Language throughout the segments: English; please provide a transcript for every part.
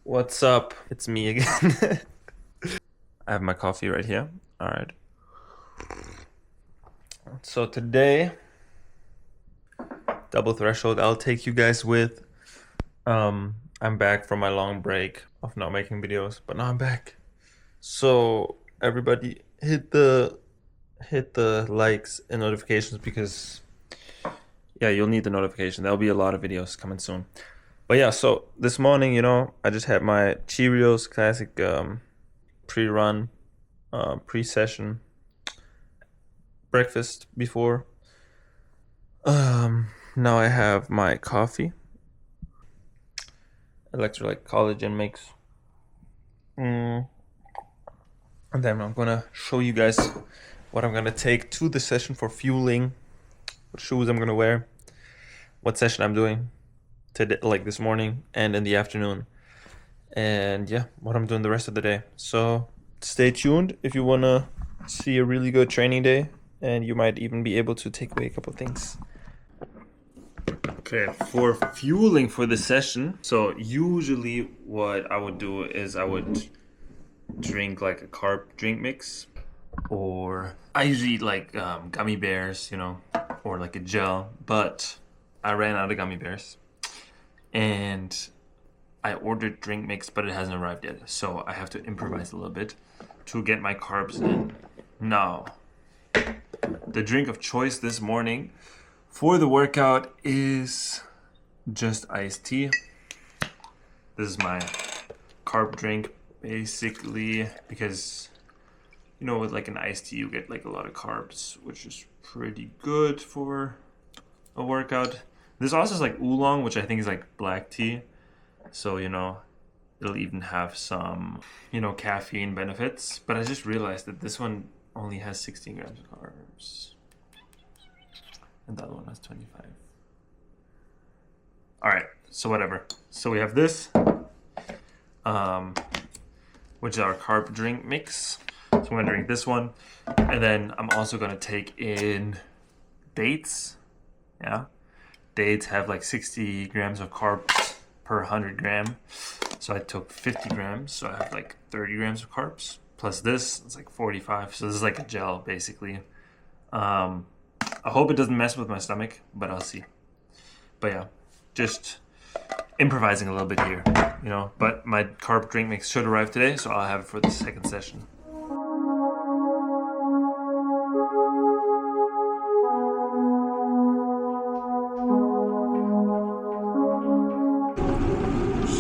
What's up? It's me again. I have my coffee right here. All right. So today, double threshold, I'll take you guys with. I'm back from my long break of not making videos, but now I'm back. So everybody hit the likes and notifications because yeah, you'll need the notification. There'll be a lot of videos coming soon. But yeah, so this morning, I just had my Cheerios classic pre-run, pre-session breakfast before. Now I have my coffee, electrolyte collagen mix. And then I'm gonna show you guys what I'm gonna take to the session for fueling, what shoes I'm gonna wear, what session I'm doing today, like this morning and in the afternoon, and yeah, what I'm doing the rest of the day. So stay tuned if you wanna see a really good training day, and you might even be able to take away a couple of things. Okay, for fueling for the session, so usually what I would do is I would drink like a carb drink mix, or I usually eat like gummy bears, or like a gel, but I ran out of gummy bears and I ordered drink mix, but it hasn't arrived yet, so I have to improvise a little bit to get my carbs in. Now, the drink of choice this morning for the workout is just iced tea. This is my carb drink, basically, because with like an iced tea you get like a lot of carbs, which is pretty good for a workout. This also is like oolong, which I think is like black tea, so it'll even have some caffeine benefits. But I just realized that this one only has 16 grams of carbs and the other one has 25. All right, so whatever. So we have this, which is our carb drink mix. So I'm gonna drink this one, and then I'm also gonna take in dates. Yeah, dates have like 60 grams of carbs per 100 gram. So I took 50 grams, so I have like 30 grams of carbs. Plus this, it's like 45. So this is like a gel, basically. I hope it doesn't mess with my stomach, but I'll see. But yeah, just improvising a little bit here, But my carb drink mix should arrive today, so I'll have it for the second session.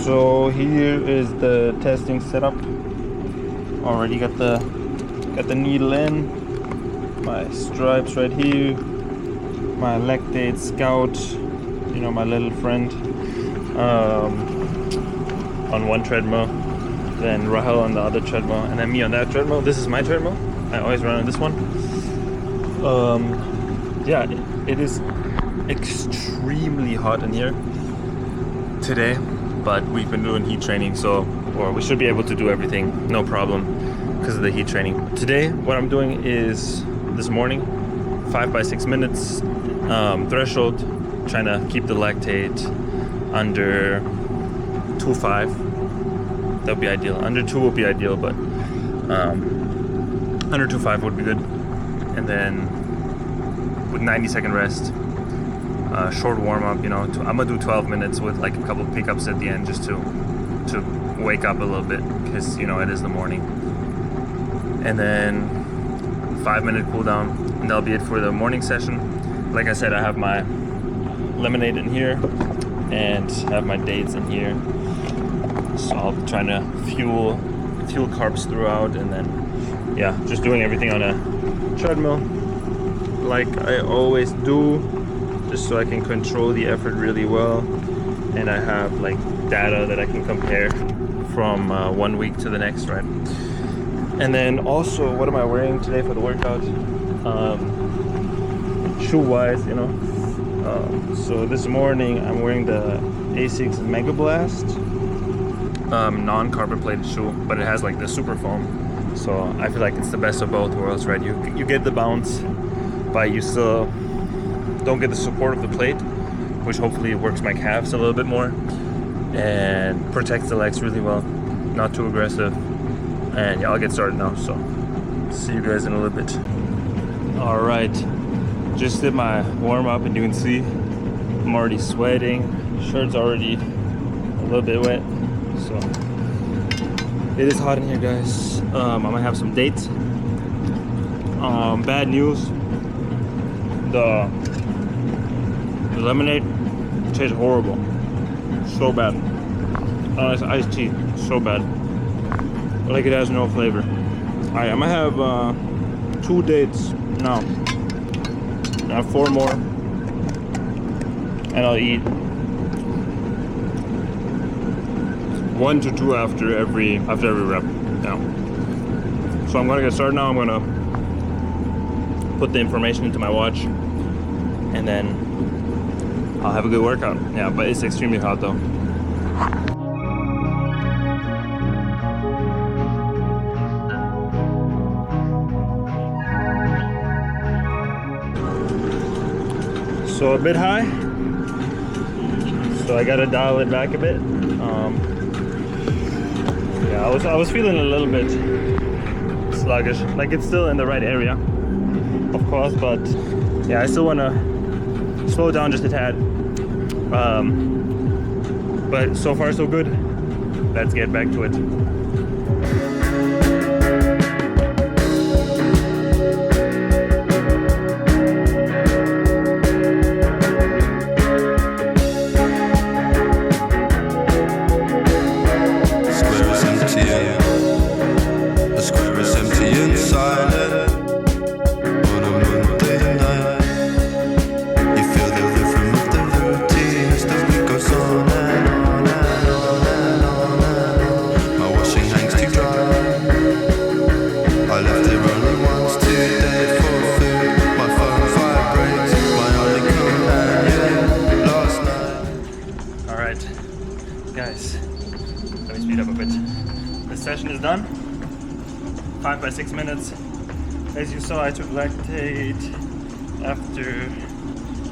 So here is the testing setup. Already got the needle in, my stripes right here, my Lactate Scout, my little friend, on one treadmill, then Rahel on the other treadmill, and then me on that treadmill. This is my treadmill. I always run on this one. Yeah, it is extremely hot in here today, but we've been doing heat training, or we should be able to do everything, no problem, because of the heat training. Today, what I'm doing is, this morning, 5 by 6 minutes, threshold, trying to keep the lactate under 2.5. That would be ideal. Under 2 would be ideal, but under 2.5 would be good. And then with 90-second rest, short warm-up, I'm gonna do 12 minutes with like a couple pickups at the end, just to wake up a little bit, because it is the morning. And then 5-minute cool down, and that'll be it for the morning session. Like I said, I have my lemonade in here and have my dates in here, so I'll be trying to fuel carbs throughout, and then yeah, just doing everything on a treadmill like I always do, just so I can control the effort really well, and I have like data that I can compare from 1 week to the next, right? And then also, what am I wearing today for the workout? Shoe wise, so this morning I'm wearing the Asics Mega Blast, non-carbon plated shoe, but it has like the super foam, so I feel like it's the best of both worlds, right? You get the bounce, but you still don't get the support of the plate, which hopefully works my calves a little bit more. and protects the legs really well, not too aggressive. And yeah, I'll get started now, so see you guys in a little bit. All right, just did my warm up and you can see I'm already sweating. Shirt's already a little bit wet, so it is hot in here, guys. I'm gonna have some dates. Bad news, the lemonade tastes horrible, so bad. It's iced tea, so bad, like it has no flavor. All right, I'm gonna have 2 dates now. I have 4 more, and I'll eat 1 to 2 after every rep. Now, so I'm gonna get started now. I'm gonna put the information into my watch, and then I'll have a good workout. Yeah, but it's extremely hot though. So a bit high, so I gotta dial it back a bit. Yeah, I was feeling a little bit sluggish. Like it's still in the right area, of course, but yeah, I still wanna slow down just a tad. But so far so good. Let's get back to it. Guys, let me speed up a bit. This session is done. 5 by 6 minutes. As you saw, I took lactate after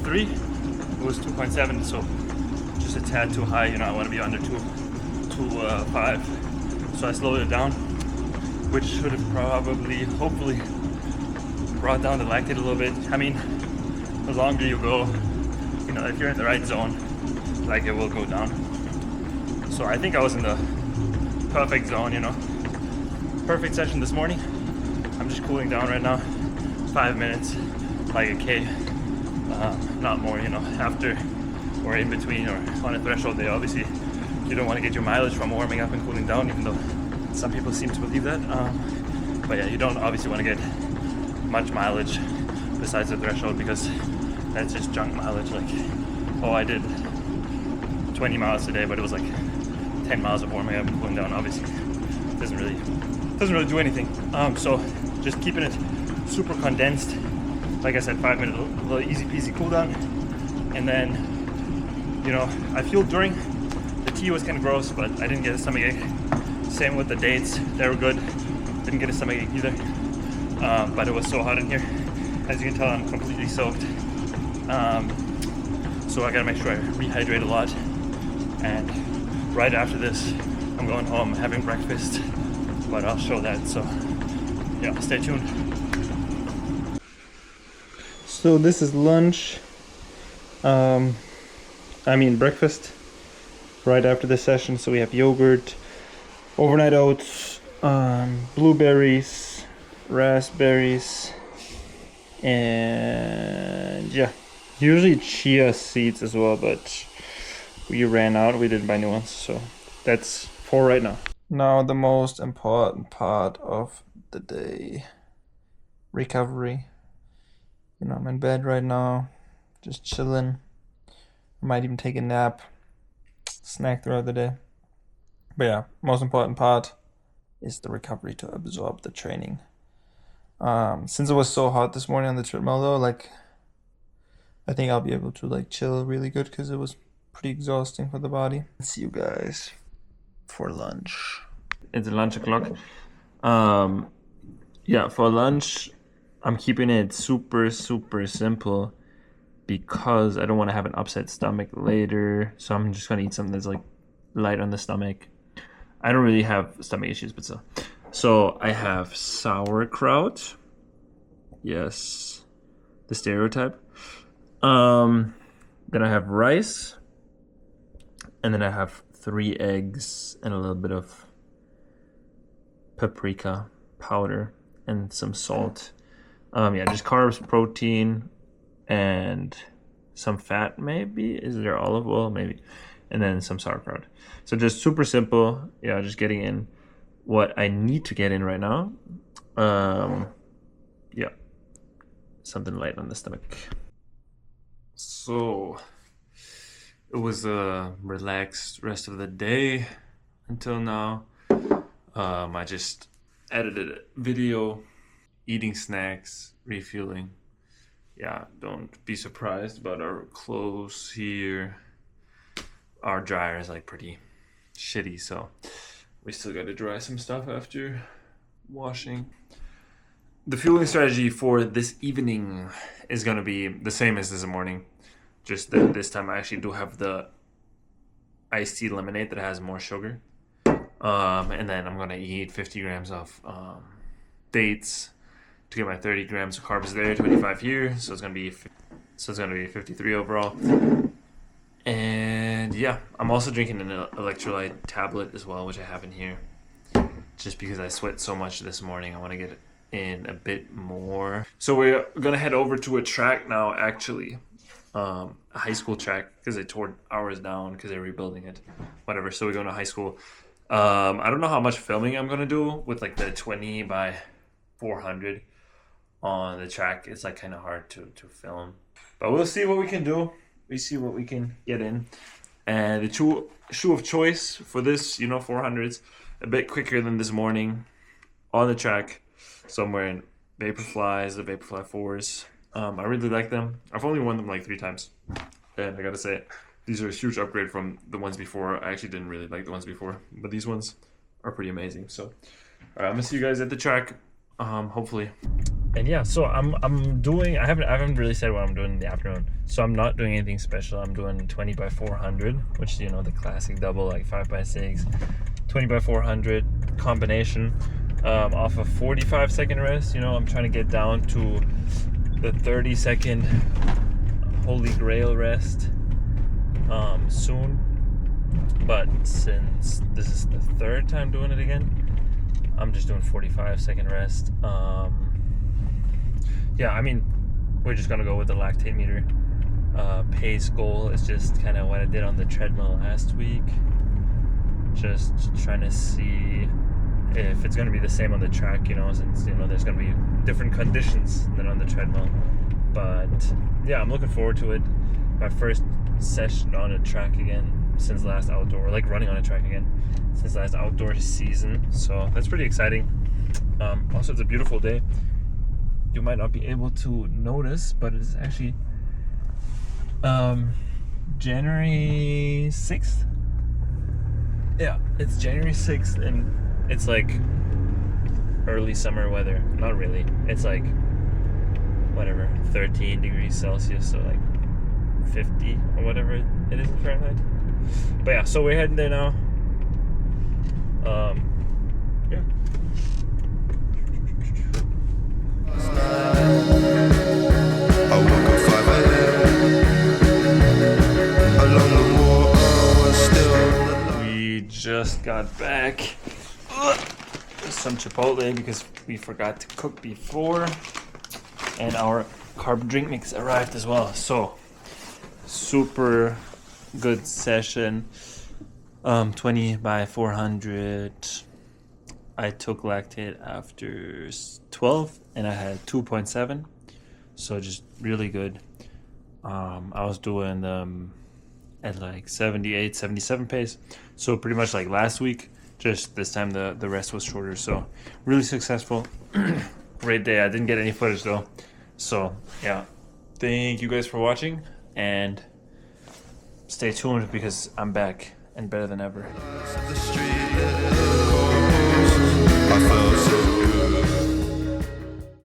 3. It was 2.7, so just a tad too high. You know, I want to be under 2.5. So I slowed it down, which should have probably, hopefully, brought down the lactate a little bit. I mean, the longer you go, you know, if you're in the right zone, like it will go down. So I think I was in the perfect zone, you know. Perfect session this morning. I'm just cooling down right now. 5 minutes, like a K. Not more, you know. After or in between or on a threshold day, obviously you don't want to get your mileage from warming up and cooling down, even though some people seem to believe that. But yeah, you don't obviously want to get much mileage besides the threshold, because that's just junk mileage. Like, oh, I did 20 miles today, but it was like 10 miles of warming up and cooling down. Obviously doesn't really do anything. So just keeping it super condensed. Like I said, 5 minutes, a little easy peasy cool down. And then, you know, I feel during the tea was kind of gross, but I didn't get a stomachache. Same with the dates, they were good. Didn't get a stomachache either. But it was so hot in here. As you can tell, I'm completely soaked. So I gotta make sure I rehydrate a lot. And right after this, I'm going home having breakfast, but I'll show that. So yeah, stay tuned. So this is lunch. Breakfast right after the session. So we have yogurt, overnight oats, blueberries, raspberries, and yeah, usually chia seeds as well, but we ran out. We didn't buy new ones, so that's 4 right now. Now the most important part of the day, recovery. You know, I'm in bed right now, just chilling. I might even take a nap, snack throughout the day. But yeah, most important part is the recovery to absorb the training. Since it was so hot this morning on the treadmill though, like, I think I'll be able to like chill really good because it was pretty exhausting for the body. See you guys for lunch. It's lunch o'clock. Yeah, for lunch, I'm keeping it super simple because I don't want to have an upset stomach later. So I'm just gonna eat something that's like light on the stomach. I don't really have stomach issues, but still. So I have sauerkraut. Yes, the stereotype. Then I have rice, and then I have 3 eggs and a little bit of paprika powder and some salt. Yeah, just carbs, protein, and some fat maybe. Is there olive oil? Maybe. And then some sauerkraut. So just super simple. Yeah, just getting in what I need to get in right now. Yeah, something light on the stomach. So it was a relaxed rest of the day until now. I just edited a video, eating snacks, refueling. Yeah, don't be surprised about our clothes here. Our dryer is like pretty shitty, so we still got to dry some stuff after washing. The fueling strategy for this evening is going to be the same as this morning. Just that this time I actually do have the iced tea lemonade that has more sugar. And then I'm going to eat 50 grams of dates to get my 30 grams of carbs there, 25 here. So it's going to be 53 overall. And yeah, I'm also drinking an electrolyte tablet as well, which I have in here. Just because I sweat so much this morning, I want to get in a bit more. So we're going to head over to a track now, actually. A high school track, because they tore ours down because they're rebuilding it. Whatever, so we're going to high school. I don't know how much filming I'm going to do with like the 20 by 400 on the track. It's like kind of hard to film. But we'll see what we can do. We see what we can get in. And the shoe of choice for this, 400s, a bit quicker than this morning on the track. So I'm wearing Vaporflies, the Vaporfly 4s. I really like them. I've only worn them like 3 times. And I gotta say, these are a huge upgrade from the ones before. I actually didn't really like the ones before, but these ones are pretty amazing. So, all right, I'm gonna see you guys at the track, hopefully. And yeah, so I'm doing. I haven't really said what I'm doing in the afternoon. So I'm not doing anything special. I'm doing 20 by 400, which the classic double, like 5 by 6, 20 by 400 combination, off a 45-second rest. I'm trying to get down to the 30-second holy grail rest soon. But since this is the 3rd time doing it again, I'm just doing 45-second rest. Yeah, I mean, we're just gonna go with the lactate meter. Pace goal is just kind of what I did on the treadmill last week. Just trying to see if it's gonna be the same on the track, since there's gonna be different conditions than on the treadmill. But yeah, I'm looking forward to it. My first session on a track again since last outdoor, like running on a track again since last outdoor season. So that's pretty exciting. Also, it's a beautiful day. You might not be able to notice, but it's actually January 6th. Yeah, it's January 6th, and it's like early summer weather. Not really. It's like, 13 degrees Celsius, so like 50 or whatever it is in Fahrenheit. But yeah, so we're heading there now. Yeah. I woke up 5 a.m. Along the water, still. We just got back. Some Chipotle because we forgot to cook before, and our carb drink mix arrived as well. So super good session. 20 by 400. I took lactate after 12 and I had 2.7, so just really good. I was doing at like 78, 77 pace, so pretty much like last week, just this time the rest was shorter. So really successful. Great day. I didn't get any footage though, so yeah, thank you guys for watching, and stay tuned because I'm back and better than ever. The street,